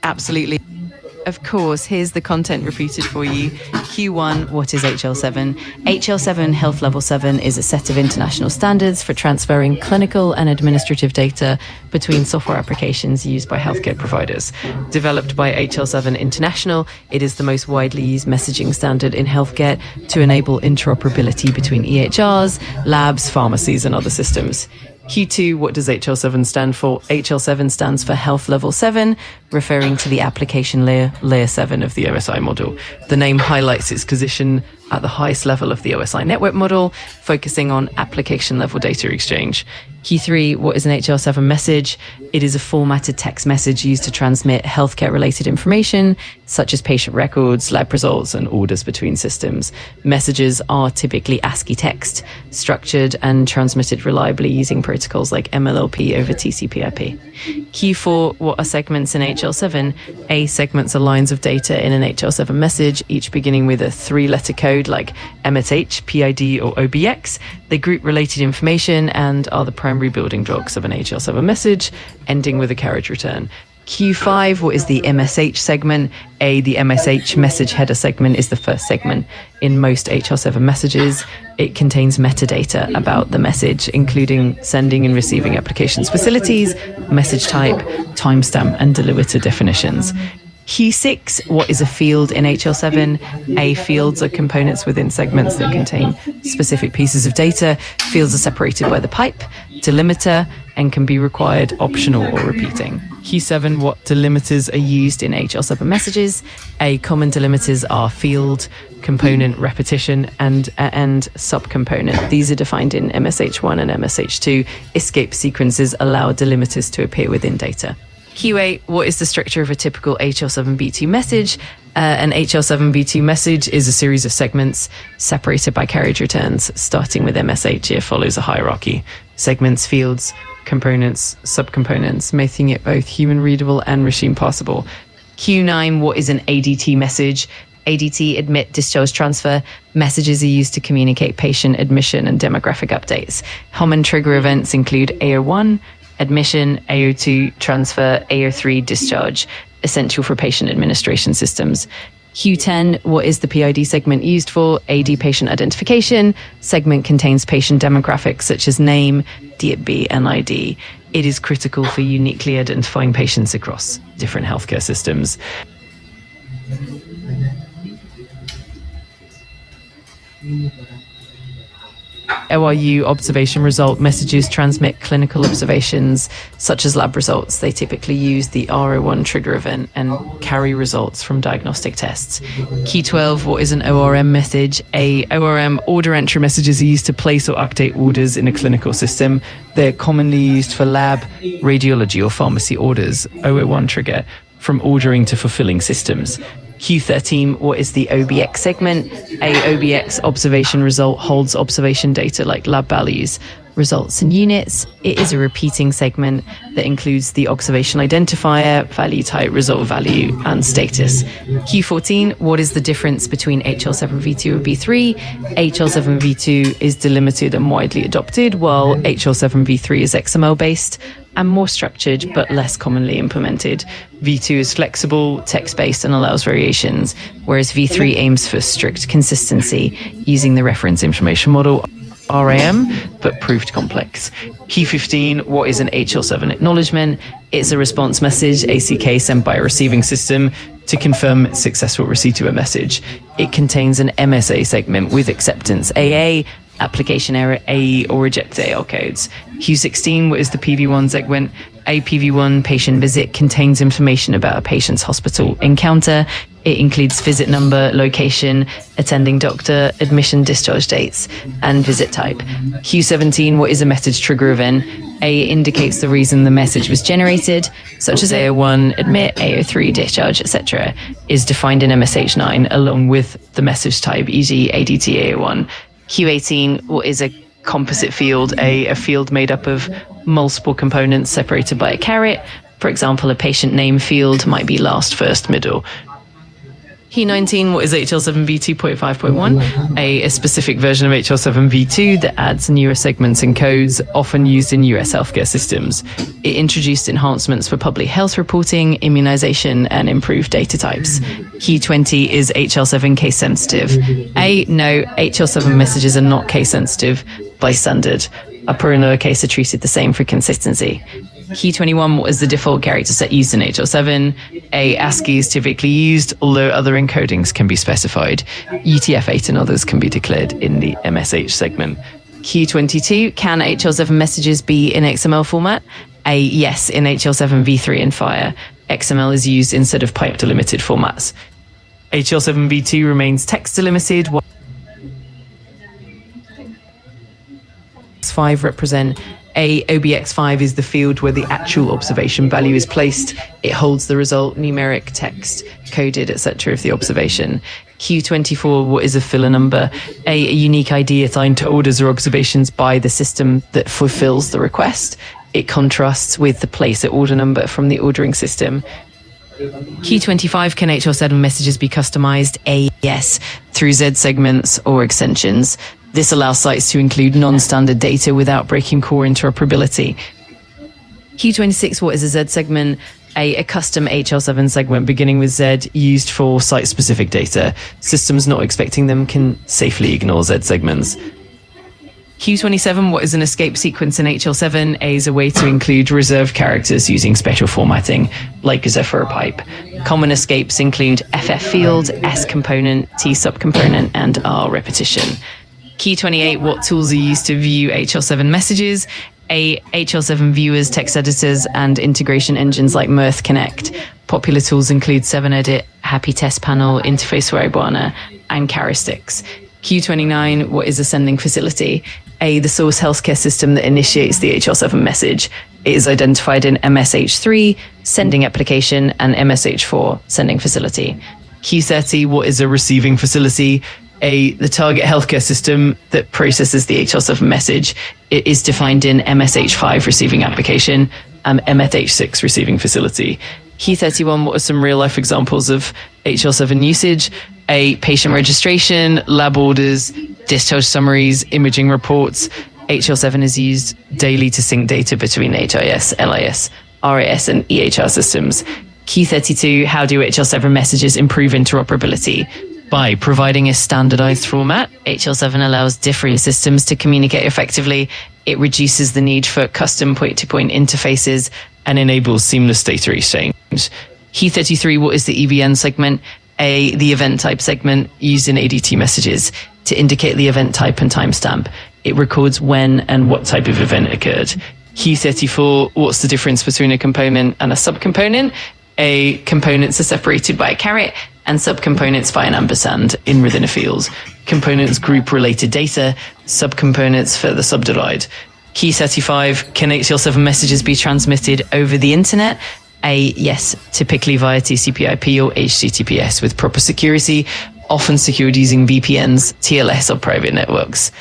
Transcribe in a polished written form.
Absolutely. Of course, here's the content repeated for you. Q1, what is HL7? HL7 Health Level 7 is a set of international standards for transferring clinical and administrative data between software applications used by healthcare providers. Developed by HL7 International, it is the most widely used messaging standard in healthcare to enable interoperability between EHRs, labs, pharmacies, and other systems. Q2, what does HL7 stand for? HL7 stands for Health Level 7, referring to the application layer, Layer 7 of the OSI model. The name highlights its position at the highest level of the OSI network model, focusing on application-level data exchange. Q3, what is an HL7 message? It is a formatted text message used to transmit healthcare-related information, such as patient records, lab results, and orders between systems. Messages are typically ASCII text, structured and transmitted reliably using protocols like MLLP over TCP/IP. Q4, what are segments in HL7? Segments are lines of data in an HL7 message, each beginning with a 3-letter code like MSH, PID, or OBX. They group related information and are the primary building blocks of an HL7 message, ending with a carriage return. Q5, what is the MSH segment? The MSH message header segment is the first segment in most HL7 messages. It contains metadata about the message, including sending and receiving applications facilities, message type, timestamp, and deliveter definitions. Q6, what is a field in HL7? Fields are components within segments that contain specific pieces of data. Fields are separated by the pipe, delimiter, and can be required, optional, or repeating. Q7, what delimiters are used in HL7 messages? Common delimiters are field, component, repetition, and subcomponent. These are defined in MSH1 and MSH2. Escape sequences allow delimiters to appear within data. Q8, what is the structure of a typical HL7v2 message? An HL7v2 message is a series of segments separated by carriage returns. Starting with MSH, here follows a hierarchy. Segments, fields, components, subcomponents, making it both human readable and machine passable. Q9, what is an ADT message? ADT, admit, discharge, transfer. Messages are used to communicate patient admission and demographic updates. Common trigger events include AO1, admission, AO2, transfer, AO3, discharge, essential for patient administration systems. Q10, what is the PID segment used for? AD patient identification. Segment contains patient demographics such as name, DIP, and ID. It is critical for uniquely identifying patients across different healthcare systems. ORU observation result messages transmit clinical observations such as lab results. They typically use the RO1 trigger event and carry results from diagnostic tests. Q12, what is an ORM message? ORM order entry messages are used to place or update orders in a clinical system. They're commonly used for lab, radiology, or pharmacy orders. OO1 trigger, from ordering to fulfilling systems. Q13, what is the OBX segment? OBX observation result holds observation data like lab values, results, and units. It is a repeating segment that includes the observation identifier, value type, result value, and status. Q14, what is the difference between HL7v2 and v3? HL7v2 is delimited and widely adopted, while HL7v3 is XML based and more structured but less commonly implemented. V2 is flexible, text-based, and allows variations, whereas V3 aims for strict consistency using the reference information model, RAM, but proved complex. Q15, what is an HL7 acknowledgement? It's a response message, ACK, sent by a receiving system to confirm successful receipt of a message. It contains an MSA segment with acceptance AA, application error AE, or reject AL codes. Q16, what is the PV1 segment? A PV1 patient visit contains information about a patient's hospital encounter. It includes visit number, location, attending doctor, admission, discharge dates, and visit type. Q17, what is a message trigger event? A indicates the reason the message was generated, such as AO1, admit, AO3, discharge, etc., is defined in MSH9 along with the message type, e.g. ADT AO1. Q18, what is a composite field? A field made up of multiple components separated by a caret. For example, a patient name field might be last, first, middle. Key 19, what is HL7v2.5.1? A specific version of HL7v2 that adds newer segments and codes often used in US healthcare systems. It introduced enhancements for public health reporting, immunization, and improved data types. Key 20 is HL7 case sensitive. No, HL7 messages are not case sensitive by standard. Upper and lower case are treated the same for consistency. Key 21, what is the default character set used in HL7? ASCII is typically used, although other encodings can be specified. UTF-8 and others can be declared in the MSH segment. Key 22, can HL7 messages be in XML format? Yes, in HL7 v3 and FHIR. XML is used instead of pipe delimited formats. HL7 v2 remains text delimited, while 5 represent OBX5 is the field where the actual observation value is placed. It holds the result, numeric, text, coded, etc. of the observation. Q24, what is a filler number? A unique ID assigned to orders or observations by the system that fulfills the request. It contrasts with the place at order number from the ordering system. Q25, can HL7 messages be customized? Yes, through Z segments or extensions. This allows sites to include non-standard data without breaking core interoperability. Q26, what is a Z segment? A custom HL7 segment beginning with Z used for site-specific data. Systems not expecting them can safely ignore Z segments. Q27, what is an escape sequence in HL7? A is a way to include reserved characters using special formatting, like Zephyr pipe. Common escapes include FF field, S component, T subcomponent, and R repetition. Key 28, what tools are used to view HL7 messages? HL7 viewers, text editors, and integration engines like Mirth Connect. Popular tools include 7edit, Happy Test Panel, Interface Waribwana, and Charistix. Q29, what is a sending facility? The source healthcare system that initiates the HL7 message. It is identified in MSH3, sending application, and MSH4, sending facility. Q30, what is a receiving facility? The target healthcare system that processes the HL7 message. It is defined in MSH5 receiving application and MSH6 receiving facility. Q31, what are some real life examples of HL7 usage? Patient registration, lab orders, discharge summaries, imaging reports. HL7 is used daily to sync data between HIS, LIS, RAS, and EHR systems. Q32, how do HL7 messages improve interoperability? By providing a standardized format, HL7 allows different systems to communicate effectively. It reduces the need for custom point-to-point interfaces and enables seamless data exchange. Q33, what is the EVN segment? The event type segment used in ADT messages to indicate the event type and timestamp. It records when and what type of event occurred. Q34, what's the difference between a component and a subcomponent? Components are separated by a caret, and subcomponents by an ampersand within a field. Components group related data, subcomponents further subdivide. Key 35, can HL7 messages be transmitted over the internet? Yes, typically via TCP/IP or HTTPS with proper security, often secured using VPNs, TLS, or private networks.